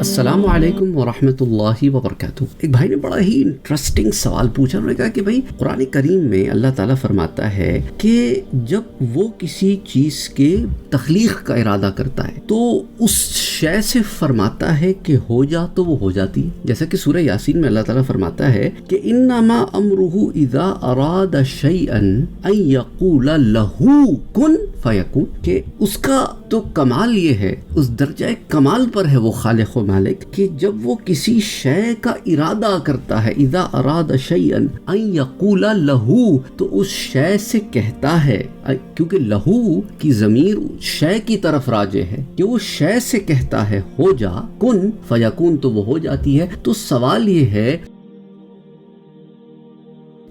السلام علیکم ورحمۃ اللہ وبرکاتہ۔ ایک بھائی نے بڑا ہی انٹرسٹنگ سوال پوچھا، انہوں نے کہا کہ بھائی قرآن کریم میں اللہ تعالیٰ فرماتا ہے کہ جب وہ کسی چیز کے تخلیق کا ارادہ کرتا ہے تو اس شے سے فرماتا ہے کہ ہو جا تو وہ ہو جاتی ہے، جیسا کہ سورہ یاسین میں اللہ تعالیٰ فرماتا ہے کہ انما امرہ اذا اراد شیئا ان یقول لہ کن فیکون، کہ اس کا تو کمال یہ ہے، اس درجہ کمال پر ہے وہ خالق و مالک کہ جب وہ کسی شے کا ارادہ کرتا ہے، اذا اراد شیئا ان یقول لہ، تو اس شے سے کہتا ہے، کیونکہ لہو کی ضمیر شے کی طرف راجع ہے کہ وہ شے سے کہتا ہے ہو جا کن فیکون، تو وہ ہو جاتی ہے۔ تو سوال یہ ہے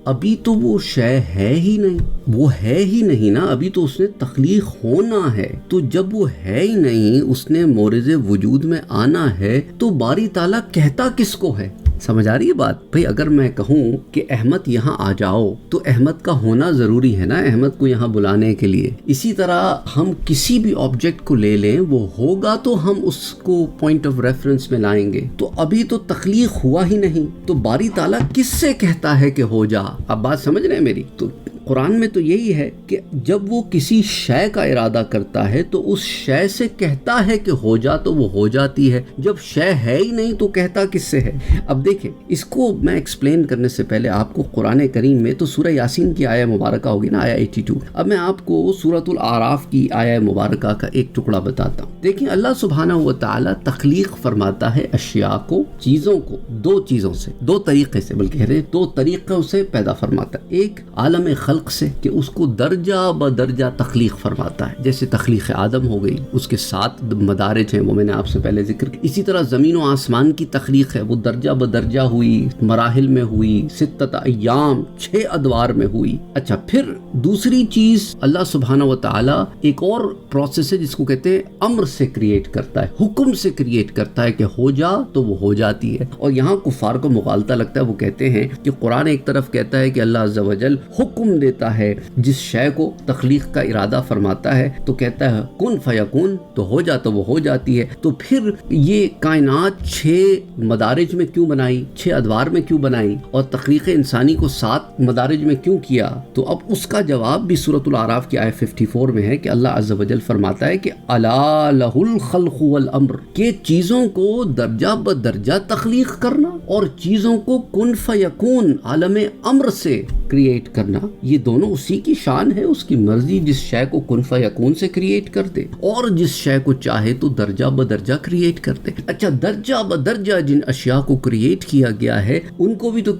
ابھی تو وہ شے ہے ہی نہیں، وہ ہے ہی نہیں نا، ابھی تو اس نے تخلیق ہونا ہے، تو جب وہ ہے ہی نہیں، اس نے مورد وجود میں آنا ہے، تو باری تعالیٰ کہتا کس کو ہے؟ سمجھ آ رہی ہے بات؟ بھئی اگر میں کہوں کہ احمد یہاں آ جاؤ تو احمد کا ہونا ضروری ہے نا احمد کو یہاں بلانے کے لیے۔ اسی طرح ہم کسی بھی آبجیکٹ کو لے لیں، وہ ہوگا تو ہم اس کو پوائنٹ آف ریفرنس میں لائیں گے، تو ابھی تو تخلیق ہوا ہی نہیں، تو باری تعالیٰ کس سے کہتا ہے کہ ہو جا؟ اب بات سمجھ رہے ہیں میری؟ تو قرآن میں تو یہی ہے کہ جب وہ کسی شے کا ارادہ کرتا ہے تو اس شے سے کہتا ہے کہ ہو جا تو وہ ہو جاتی ہے، جب شے ہے ہی نہیں تو کہتا کس سے ہے؟ اب دیکھیں، اس کو میں ایکسپلین کرنے سے پہلے آپ کو قرآن کریم میں تو سورہ یاسین کی آیہ مبارکہ ہوگی نا، آیہ 82۔ اب میں آپ کو سورۃ الاعراف کی آیہ مبارکہ کا ایک ٹکڑا بتاتا ہوں۔ دیکھیں، اللہ سبحانہ و تعالی تخلیق فرماتا ہے اشیاء کو، چیزوں کو، دو چیزوں سے، دو طریقے سے، بلکہ دو طریقوں سے پیدا فرماتا ہے۔ ایک عالم خلق سے کہ اس کو درجہ بدرجہ تخلیق فرماتا ہے، جیسے تخلیق آدم ہو گئی، اس کے 7 مدارج ہیں، وہ میں نے آپ سے پہلے ذکر کی۔ اسی طرح زمین و آسمان کی تخلیق ہے، وہ درجہ بدرجہ ہوئی، مراحل میں ہوئی، 6 ایام 6 ادوار میں ہوئی۔ اچھا، پھر دوسری چیز اللہ سبحانہ و تعالی ایک اور پروسیس ہے جس کو کہتے ہیں امر سے کریٹ کرتا ہے، حکم سے کریٹ کرتا ہے کہ ہو جا تو وہ ہو جاتی ہے۔ اور یہاں کفار کو مغالطہ لگتا ہے، وہ کہتے ہیں کہ قرآن ایک طرف کہتا ہے کہ اللہ عز و جل حکم دیتا ہے، جس شے کو تخلیق کا ارادہ فرماتا ہے تو کہتا ہے کن فیکون، تو ہو جا تو وہ ہو جاتی ہے۔ تو پھر یہ کائنات 6 مدارج میں کیوں بنائی، 6 ادوار میں کیوں بنائی، اور تخلیق انسانی کو 7 مدارج میں کیوں کیا؟ تو اب اس کا جواب بھی سورۃ الاعراف کی آیہ 54 میں ہے کہ اللہ عز و جل فرماتا ہے کہ الا لہ الخلق والامر، کہ چیزوں کو درجہ بدرجہ تخلیق کرنا اور چیزوں کو کن فیکون عالم امر سے کریٹ کرنا، یہ دونوں اسی کی شان ہے، اس کی مرضی جس شے کو کن فیکون سے کریٹ کر دے اور جس شے کو چاہے تو درجہ بدرجہ کریٹ کر دے۔ اچھا، درجہ بدرجہ جن اشیاء کو کریٹ کیا گیا ہے ان کو بھی تو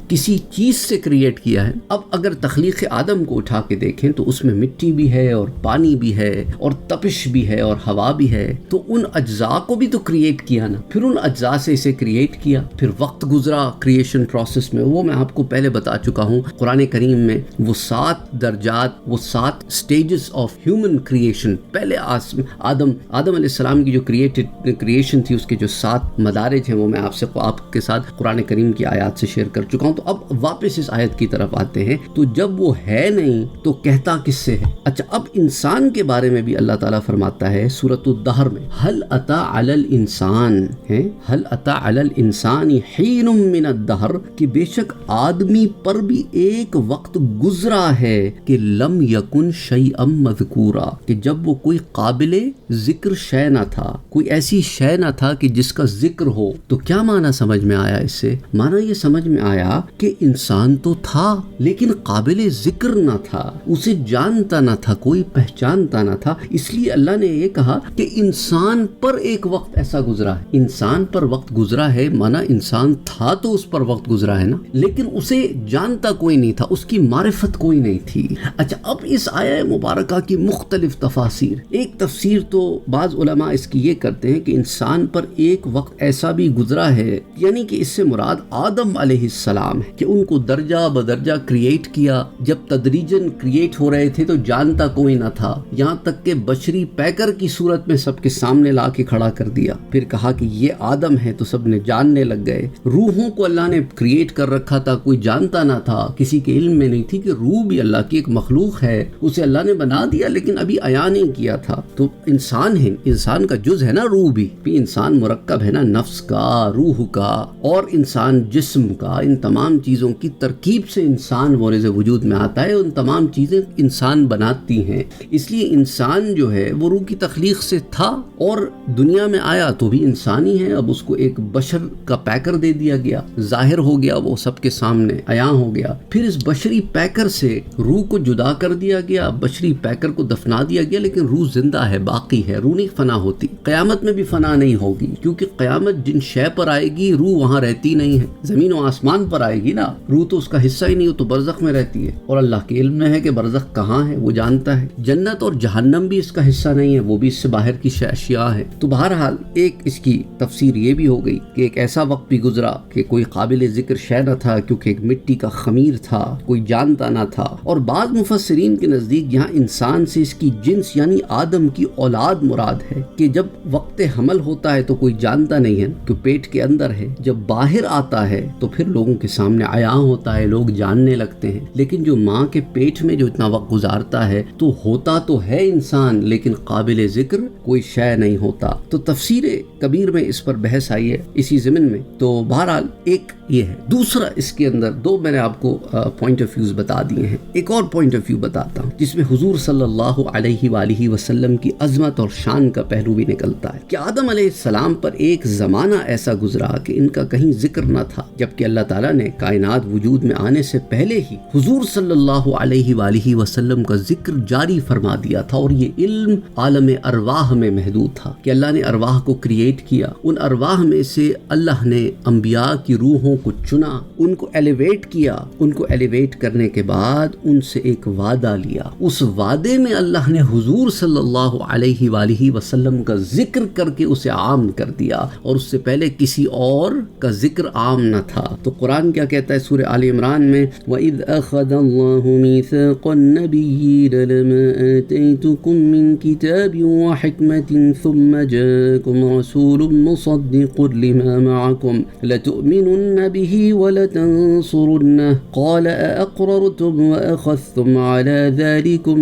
کسی چیز سے کریٹ کیا ہے۔ اب اگر تخلیق آدم کو اٹھا کے دیکھیں تو اس میں مٹی بھی ہے اور پانی بھی ہے اور تپش بھی ہے اور ہوا بھی ہے، تو ان اجزاء کو بھی تو کریٹ کیا نا، پھر ان اجزاء سے اسے کریٹ کیا، پھر وقت گزرا کریشن پروسیس میں، وہ میں آپ کو پہلے بتا چکا ہوں۔ قرآن کریم میں وہ 7 درجات، وہ 7 سٹیجز آف ہیومن کریشن، پہلے آدم علیہ السلام کی جو کریشن تھی، اس کے جو 7 مدارج ہیں، وہ میں آپ کے ساتھ قرآن کریم کی آیات سے شیئر کر چکا ہوں۔ تو اب واپس اس آیت کی طرف آتے ہیں، تو جب وہ ہے نہیں تو کہتا کس سے ہے؟ اچھا، اب انسان کے بارے میں بھی اللہ تعالیٰ فرماتا ہے سورۃ الدہر میں، هل اتى على الانسان، هل اتى على الانسان حین من الدہر، کہ بے شک آدمی پر بھی ایک وقت گزرا ہے کہ لم یکن شیئا مذکورا، کہ جب وہ کوئی قابل ذکر شے نہ تھا، کوئی ایسی شے نہ تھا کہ جس کا ذکر ہو۔ تو کیا معنی سمجھ میں آیا اس سے؟ معنی یہ سمجھ میں آیا کہ انسان تو تھا لیکن قابل ذکر نہ تھا، اسے جانتا نہ تھا، کوئی پہچانتا نہ تھا، اس لیے اللہ نے یہ کہا کہ انسان پر ایک وقت ایسا گزرا ہے، انسان پر وقت گزرا ہے، معنی انسان تھا تو اس پر وقت گزرا ہے نا، لیکن اسے جانتا کوئی نہیں تھا، اس کی معرفت کوئی نہیں تھی۔ اچھا، اب اس آیہ مبارکہ کی مختلف تفاسیر، ایک تفسیر تو بعض علماء اس کی یہ کرتے ہیں کہ انسان پر ایک وقت ایسا بھی گزرا ہے، یعنی کہ اس سے مراد آدم علیہ السلام ہے، کہ ان کو درجہ بدرجہ کریٹ کیا، جب تدریجاً کریٹ ہو رہے تھے تو جانتا کوئی نہ تھا، یہاں تک کہ بشری پیکر کی صورت میں سب کے سامنے لا کے کھڑا کر دیا، پھر کہا کہ یہ آدم ہے تو سب نے جاننے لگ گئے۔ روحوں کو اللہ نے کریٹ کر رکھا تھا، کوئی جانتا نہ تھا، کسی کے علم میں نہیں تھی کہ روح بھی اللہ کی ایک مخلوق ہے، اسے اللہ نے بنا دیا لیکن ابھی عیاں نہیں کیا تھا۔ تو انسان ہے، انسان کا جز ہے نا روح بھی انسان مرکب ہے نا نفس کا، روح کا اور انسان جسم کا، ان تمام چیزوں کی ترکیب سے انسان مورز وجود میں آتا ہے، ان تمام چیزیں انسان بناتی ہیں۔ اس لیے انسان جو ہے وہ روح کی تخلیق سے تھا اور دنیا میں آیا تو بھی انسان ہی ہے۔ اب اس کو ایک بشر کا پیکر دے دیا گیا، ظاہر ہو گیا، وہ سب کے سامنے عیاں ہو گیا۔ پھر اس بشری پیکر سے روح کو جدا کر دیا گیا، بشری پیکر کو دفنا دیا گیا، لیکن روح زندہ ہے، باقی ہے، روح نہیں فنا ہوتی، قیامت میں بھی فنا نہیں ہوگی، کیونکہ قیامت جن شے پر آئے گی روح وہاں رہتی نہیں ہے، زمین و آسمان پر آئے گی نا، روح تو اس کا حصہ ہی نہیں، ہو تو برزخ میں رہتی ہے، اور اللہ کے علم میں ہے کہ برزخ کہاں ہے، وہ جانتا ہے۔ جنت اور جہنم بھی اس کا حصہ نہیں ہے، وہ بھی اس سے باہر کی اشیاء ہے۔ تو بہرحال ایک اس کی تفسیر یہ بھی ہو گئی کہ ایک ایسا وقت بھی گزرا کہ کوئی قابل ذکر شے نہ تھا، کیونکہ ایک مٹی کا خمیر تھا، کوئی جانتا نہ تھا۔ اور بعض مفسرین کے نزدیک یہاں انسان سے اس کی جنس یعنی آدم کی اولاد مراد ہے، کہ جب وقت حمل ہوتا ہے تو کوئی جانتا نہیں ہے کہ پیٹ کے اندر ہے، جب باہر آتا ہے تو پھر لوگوں کے سامنے عیاں ہوتا ہے، لوگ جاننے لگتے ہیں۔ لیکن جو ماں کے پیٹ میں جو اتنا وقت گزارتا ہے تو ہوتا تو ہے انسان، لیکن قابل ذکر کوئی شے نہیں ہوتا۔ تو تفسیر کبیر میں اس پر بحث آئی ہے اسی ضمن میں۔ تو بہرحال ایک یہ ہے۔ دوسرا اس کے اندر دو میں نے آپ کو پوائنٹ آف ویوز بتا دیے ہیں، ایک اور پوائنٹ آف ویو بتاتا ہوں جس میں حضور صلی اللہ علیہ وآلہ وسلم کی عظمت اور شان کا پہلو بھی نکلتا ہے کہ آدم علیہ السلام پر ایک زمانہ ایسا گزرا کہ ان کا کہیں ذکر نہ تھا، جبکہ اللہ تعالیٰ نے کائنات وجود میں آنے سے پہلے ہی حضور صلی اللہ علیہ وآلہ وسلم کا ذکر جاری فرما دیا تھا، اور یہ علم عالم ارواح میں محدود تھا کہ اللہ نے ارواح کو کریٹ کیا، ان ارواح میں سے اللہ نے انبیاء کی روحوں کو چنا، ان کو ایلیویٹ کیا، ان کو ایلیویٹ کرنے کے بعد ان سے ایک وعدہ لیا، اس وعدے میں اللہ نے حضور صلی اللہ علیہ وآلہ وسلم کا ذکر کر کے اسے عام کر دیا، اور اس سے پہلے کسی اور کا ذکر عام نہ تھا۔ تو قرآن کیا کہتا ہے سورہ آل عمران میں وَإِذْ أَخَذَ اللَّهُ مِيثَاقَ النَّبِيِّينَ لَمَا آتَيْتُكُم مِّن كِتَابٍ وَحِكْمَةٍ ثُمَّ جَاءَكُمْ رَسُولٌ مُّصَدِّقٌ لِّمَا مَعَكُمْ لَتُؤْمِنُنَّ بِهِ وَلَتَنصُرُنَّهُ قَالَ أَأَقْرَرْتُمْ وَأَخَذْتُمْ عَلَى ذَلِكُمْ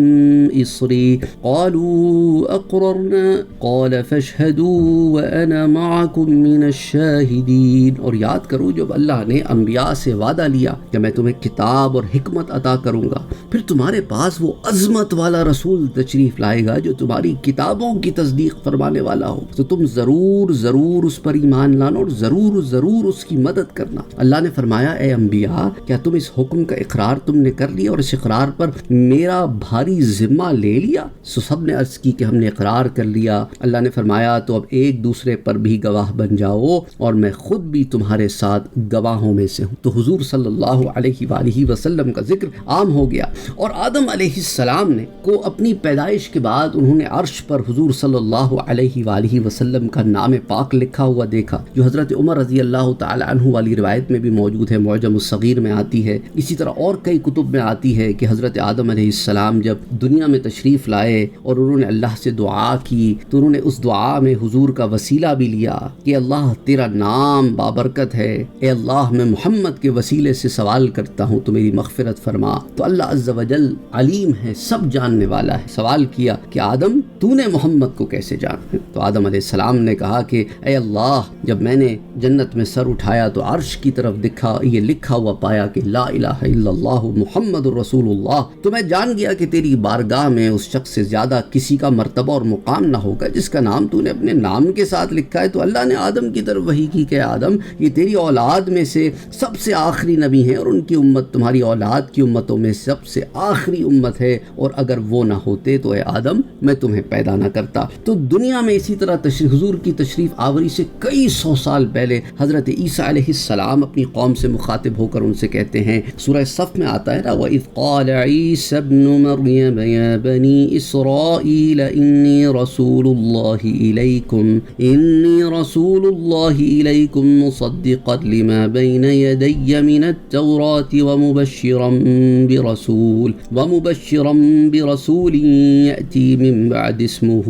إِصْرِي قَالُوا أَقْرَرْنَا قَالَ فَاشْهَدُوا وَأَنَا مَعَكُمْ مِنَ الشَّاهِدِينَ۔ اور یاد کرو جب اللہ نے انبیاء سے وعدہ لیا کہ میں تمہیں کتاب اور حکمت عطا کروں گا، پھر تمہارے پاس وہ عظمت والا رسول تشریف لائے گا جو تمہاری کتابوں کی تصدیق فرمانے والا ہو، تو تم ضرور ضرور اس پر ایمان لانا اور ضرور ضرور اس کی مدد کرنا۔ اللہ نے فرمایا اے انبیاء کیا تم اس حکم کا اقرار تم نے کر لیا اور اس اقرار پر میرا بھاری ذمہ لے لیا؟ سب نے عرض کی کہ ہم نے اقرار کر لیا۔ اللہ نے فرمایا تو اب ایک دوسرے پر بھی گواہ بن جاؤ اور میں خود بھی تمہارے ساتھ گواہوں میں سے ہوں۔ تو حضور صلی اللہ علیہ وآلہ وسلم کا ذکر عام ہو گیا، اور آدم علیہ السلام نے کو اپنی پیدائش کے بعد انہوں نے عرش پر حضور صلی اللہ علیہ وآلہ وسلم کا نام پاک لکھا ہوا دیکھا، جو حضرت عمر رضی اللہ تعالی عنہ والی روایت میں بھی موجود ہے، معجم الصغیر میں آتی ہے، اسی طرح اور کئی کتب میں آتی ہے کہ حضرت آدم علیہ السلام جب دنیا میں تشریف لائے اور انہوں نے اللہ سے دعا کی تو انہوں نے اس دعا میں حضور کا وسیلہ بھی لیا کہ اللہ تیرا نام بابرکت ہے، اے اللہ میں محمد کے وسیلے سے سوال کرتا ہوں تو میری مغفرت فرما۔ تو اللہ عز و جل علیم ہے، سب جاننے والا ہے۔ سوال کیا کہ آدم تو نے محمد کو کیسے جانا؟ تو آدم علیہ السلام نے کہا کہ اے اللہ جب میں نے جنت میں سر اٹھایا تو عرش کی طرف دیکھا، یہ لکھا ہوا پایا کہ لا الہ الا اللہ محمد الرسول اللہ، تو میں جان گیا کہ تیری بارگاہ میں اس شخص سے زیادہ کسی کا مرتبہ اور مقام نہ ہوگا جس کا نام تو نے اپنے نام کے ساتھ لکھا ہے۔ تو اللہ نے آدم کی طرف وحی کی کہ آدم یہ تیری اولاد میں سے سب سے آخری نبی ہیں اور ان کی امت تمہاری اولاد کی امتوں میں سب سے آخری امت ہے، اور اگر وہ نہ ہوتے تو اے آدم میں تمہیں پیدا نہ کرتا۔ تو دنیا میں اسی طرح حضور کی تشریف آوری سے کئی سو سال پہلے حضرت عیسیٰ علیہ السلام اپنی قوم سے مخاطب ہو کر ان سے کہتے ہیں، سورہ صف میں آتا ہے نا وَإِذْ قَالَ عِيسَى ابْنُ مَرْيَمَ يَا بَنِي إِسْرَائِيلَ إِنِّي رَسُولُ اللَّهِ إِلَيْكُمْ مُصَدِّقًا لِمَا بَيْنَ يَدَيَّ مِنَ التَّوْرَاةِ وَمُبَشِّرًا بِرَسُولٍ يَأْتِي مِن بَعْدِ اسْمُهُ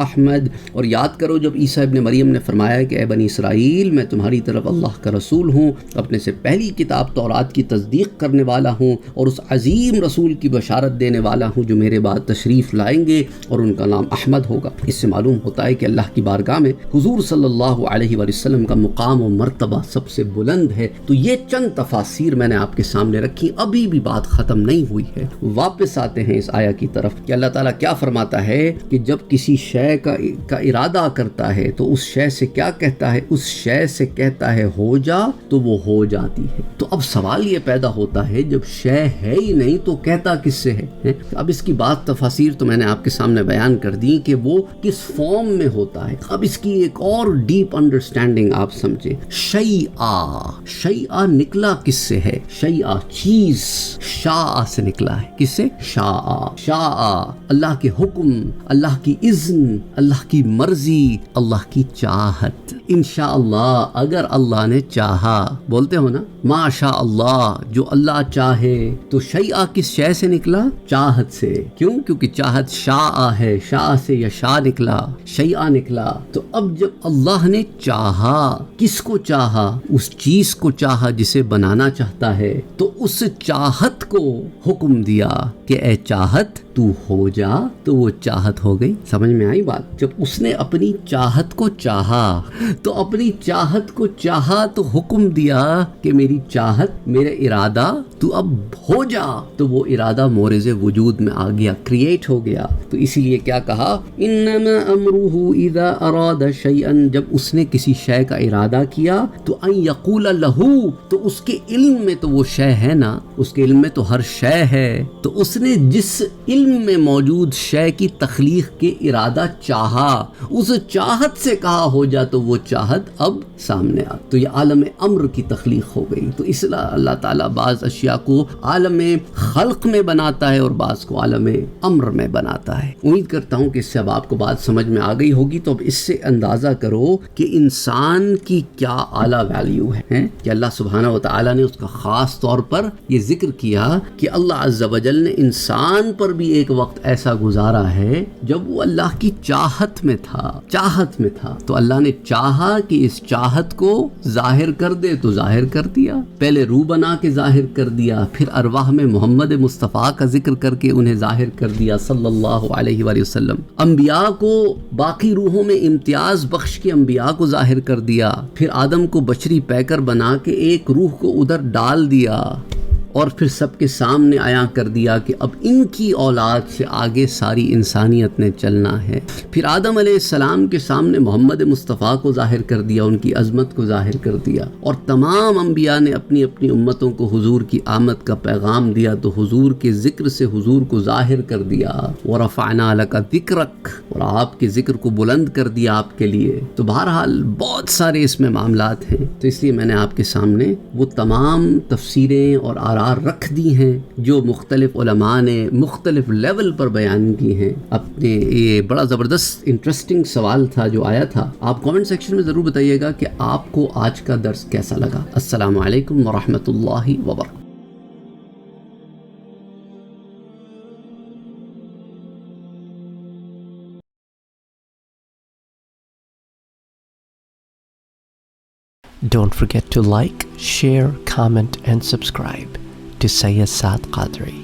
احمد۔ اور یاد کرو جب عیسیٰ ابن مریم نے فرمایا کہ اے بنی اسرائیل میں تمہاری طرف اللہ کا رسول ہوں، اپنے سے پہلی کتاب تورات کی تصدیق کرنے والا ہوں اور اس عظیم رسول کی بشارت دینے والا ہوں جو میرے بعد تشریف لائیں گے اور ان کا نام احمد ہوگا۔ اس سے معلوم ہوتا ہے کہ اللہ کی بارگاہ میں حضور صلی اللہ علیہ وآلہ وسلم کا مقام و مرتبہ سب سے بلند ہے۔ تو یہ چند تفاسیر میں نے آپ کے سامنے رکھی، ابھی بھی بات ختم نہیں ہوئی ہے۔ واپس آتے ہیں اس آیا کی طرف کہ اللہ تعالیٰ کیا فرماتا ہے کہ جب کسی شے کا ارادہ کرتا ہے تو اس شے سے کیا کہتا ہے؟ اس شے سے کہتا ہے ہو جا تو وہ ہو جاتی ہے۔ تو اب سوال یہ پیدا ہوتا ہے جب شے ہے ہی نہیں تو کہتا کس سے ہے؟ اب اس کی بات تفاسیر تو میں نے آپ کے سامنے بیان کر دی کہ وہ کس فارم میں ہوتا ہے۔ اب اس کی ایک اور ڈیپ انڈرسٹینڈنگ آپ سمجھیں۔ شیء نکلا کس سے ہے؟ شیء چیز، شاء سے نکلا ہے۔ کس سے؟ شاء اللہ کے حکم، اللہ کی اذن، اللہ کی مرضی، اللہ کی چاہت۔ انشاءاللہ اگر اللہ نے چاہا، بولتے ہو نا ما شاء اللہ، جو اللہ چاہے۔ تو شیء کس شے سے نکلا؟ چاہت سے۔ کیوں؟ کیونکہ چاہت شاء ہے، شاء سے یشاء نکلا، شیء نکلا۔ تو اب جب اللہ نے چاہا، کس کو چاہا؟ اس چیز کو چاہا جسے بنانا چاہتا ہے، تو اس چاہت کو حکم دیا کہ اے چاہت تو ہو جا، تو وہ چاہت ہو گئی۔ سمجھ میں آئی بات؟ جب اس نے اپنی چاہت کو چاہا تو اپنی چاہت کو چاہا تو حکم دیا کہ میری چاہت، میرا ارادہ تو اب ہو جا، تو وہ ارادہ مورز وجود میں آ گیا، کریٹ ہو گیا۔ تو اسی لیے کیا کہا؟ انما امرہ اذا اراد شیئا، جب اس نے کسی شے کا ارادہ کیا تو ان یقول لہ، تو اس کے علم میں تو وہ شے ہے نا، اس کے علم میں تو ہر شے ہے۔ تو اس نے جس علم میں موجود شے کی تخلیق کے ارادہ چاہا، اس چاہت سے کہا ہو جا، تو وہ چاہت اب سامنے آ، تو یہ عالم امر کی تخلیق ہو گئی۔ تو اس لیے اللہ تعالیٰ بعض اشیاء کو عالم خلق میں بناتا ہے اور بعض کو عالم امر میں بناتا ہے۔ امید کرتا ہوں کہ اس سے اب آپ کو بات سمجھ میں آ گئی ہوگی۔ تو اب اس سے اندازہ کرو کہ انسان کی کیا اعلیٰ ویلیو ہے کہ اللہ سبحانہ و تعالیٰ نے اس کا خاص طور پر یہ ذکر کیا کہ اللہ عز و جل نے انسان پر بھی ایک وقت ایسا گزارا ہے جب وہ اللہ کی چاہت میں تھا، تو اللہ نے چاہا کہ اس چاہت کو ظاہر کر دے تو ظاہر کر دیا، پہلے روح بنا کے ظاہر کر دیا، پھر ارواح میں محمد مصطفیٰ کا ذکر کر کے انہیں ظاہر کر دیا صلی اللہ علیہ وآلہ وسلم، انبیاء کو باقی روحوں میں امتیاز بخش کے انبیاء کو ظاہر کر دیا، پھر آدم کو بشری پیکر بنا کے ایک روح کو ادھر ڈال دیا، اور پھر سب کے سامنے عیاں کر دیا کہ اب ان کی اولاد سے آگے ساری انسانیت نے چلنا ہے۔ پھر آدم علیہ السلام کے سامنے محمد مصطفیٰ کو ظاہر کر دیا، ان کی عظمت کو ظاہر کر دیا، اور تمام انبیاء نے اپنی اپنی امتوں کو حضور کی آمد کا پیغام دیا، تو حضور کے ذکر سے حضور کو ظاہر کر دیا، وَرَفَعْنَا لَكَ ذِكْرَكَ، اور آپ کے ذکر کو بلند کر دیا آپ کے لیے۔ تو بہرحال بہت سارے اس میں معاملات ہیں، تو اس لیے میں نے آپ کے سامنے وہ تمام تفسیریں اور آراء رکھ دی ہیں جو مختلف علماء نے مختلف لیول پر بیان کی ہیں اپنے۔ یہ بڑا زبردست انٹرسٹنگ سوال تھا جو آیا تھا، آپ کامنٹ سیکشن میں ضرور بتائیے گا کہ آپ کو آج کا درس کیسا لگا۔ السلام علیکم ورحمۃ اللہ وبرکاتہ۔ Don't forget to like, share, comment and subscribe to Sayyid Saad Qadri.